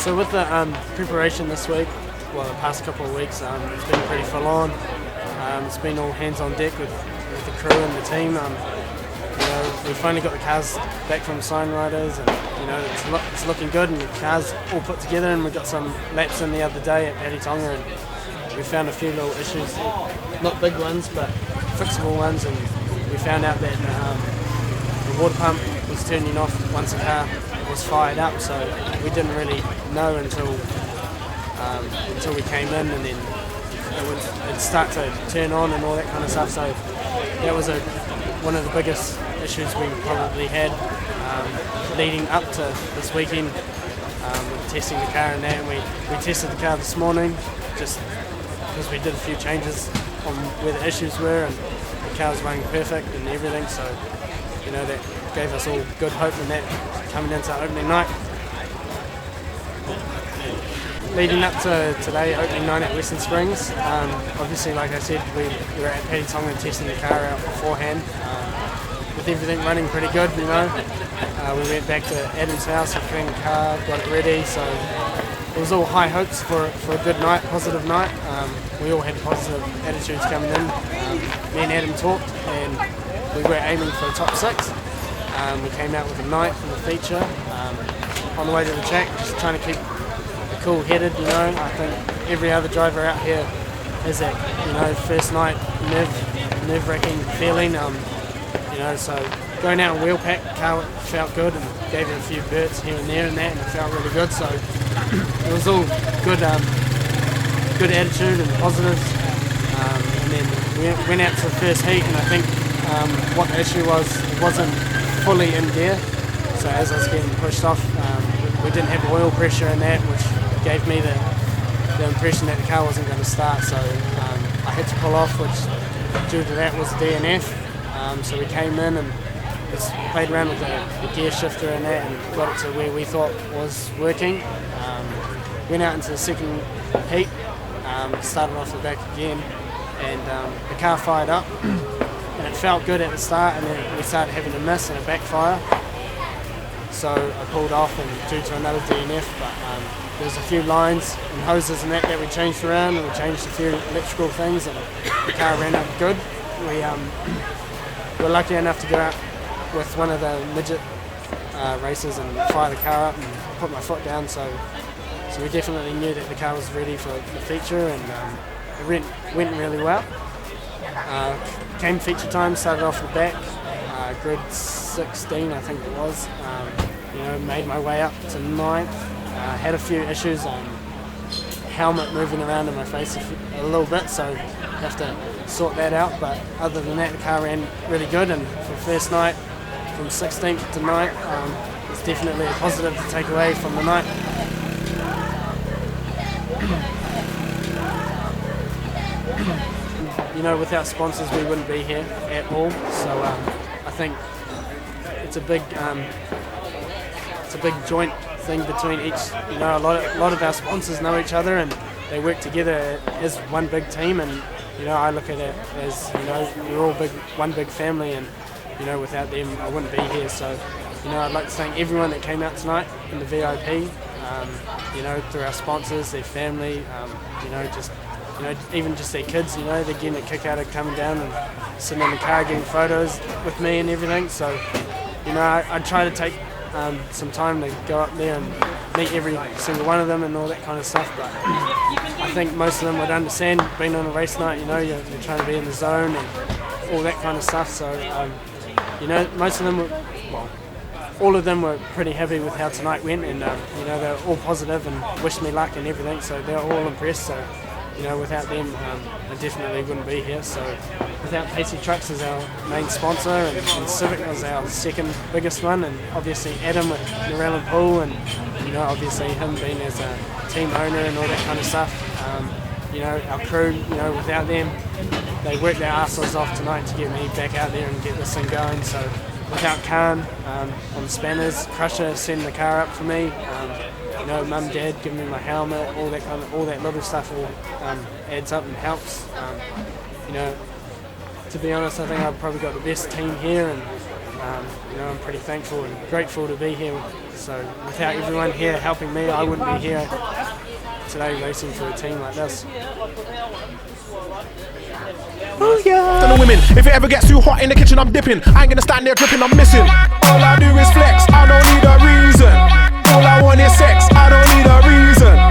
So with the preparation this week, well, the past couple of weeks, it's been pretty full on. It's been all hands on deck with the crew and the team. We finally got the cars back from sign riders, and it's looking good, and the cars all put together. And we got some laps in the other day at Paddy Tonga, and we found a few little issues, not big ones, but fixable ones. And we found out that the water pump was turning off once the car was fired up, so we didn't really know until we came in, and then it'd start to turn on and all that kind of stuff. So that was one of the biggest issues we probably had leading up to this weekend, with testing the car and that. And we tested the car this morning just because we did a few changes on where the issues were, and the car was running perfect and everything. So that gave us all good hope in that coming into opening night. Leading up to today, opening night at Western Springs, obviously, like I said, we were at Paddy Tonga testing the car out beforehand, with everything running pretty good. We went back to Adam's house, we cleaned the car, got it ready, so it was all high hopes for a good night, positive night. We all had positive attitudes coming in. Me and Adam talked, and we were aiming for a top 6. We came out with a 9th in the feature. On the way to the track, just trying to keep cool-headed. I think every other driver out here has that, first night nerve-wracking feeling. So going out and wheel pack, the car felt good and gave it a few burts here and there and that, and it felt really good. So it was all good, good attitude and positives. And then we went out to the first heat, and I think what the issue was, it wasn't fully in gear. So as I was getting pushed off, we didn't have oil pressure in that, which gave me the impression that the car wasn't going to start. So I had to pull off, which due to that was a DNF. So we came in and just played around with the gear shifter and that, and got it to where we thought was working. Went out into the second heat, started off the back again, and the car fired up, and it felt good at the start, and then we started having a miss and a backfire. So I pulled off, and due to another DNF, but there was a few lines and hoses and that we changed around, and we changed a few electrical things, and the car ran up good. We were lucky enough to go out with one of the midget racers and fire the car up and put my foot down, so we definitely knew that the car was ready for the feature, and it went really well. Came feature time, started off the back, grid 16 I think it was. Made my way up to 9th. Had a few issues on helmet moving around in my face a little bit, so have to sort that out. But other than that, the car ran really good, and for first night from 16th to 9th, it's definitely a positive to take away from the night. Without sponsors we wouldn't be here at all, so I think it's a big joint thing between each. A lot of our sponsors know each other, and they work together as one big team, and I look at it as we're all one big family, and without them I wouldn't be here. So I'd like to thank everyone that came out tonight in the VIP, through our sponsors, their family, even just their kids, they're getting a kick out of coming down and sitting in the car getting photos with me and everything. So I try to take some time to go up there and meet every single one of them and all that kind of stuff, but I think most of them would understand being on a race night. You're trying to be in the zone and all that kind of stuff. So most of them all of them were pretty happy with how tonight went, and they're all positive and wished me luck and everything, so they're all impressed. So without them, I definitely wouldn't be here. So without Pacey Trucks as our main sponsor, and Civic was our second biggest one, and obviously Adam with Narelle Pool, and obviously him being as a team owner and all that kind of stuff. Our crew, without them, they worked their asses off tonight to get me back out there and get this thing going. So without Khan on the spanners, Crusher sending the car up for me, mum, dad giving me my helmet, all that little stuff all adds up and helps. To be honest, I think I've probably got the best team here, and You know, I'm pretty thankful and grateful to be here. So without everyone here helping me, I wouldn't be here today racing for a team like this. Oh yeah. The women, if it ever gets too hot in the kitchen, I'm dipping. I ain't gonna stand there gripping, I'm missing. All I do is flex, I don't need a reason. All I want is sex, I don't need a reason.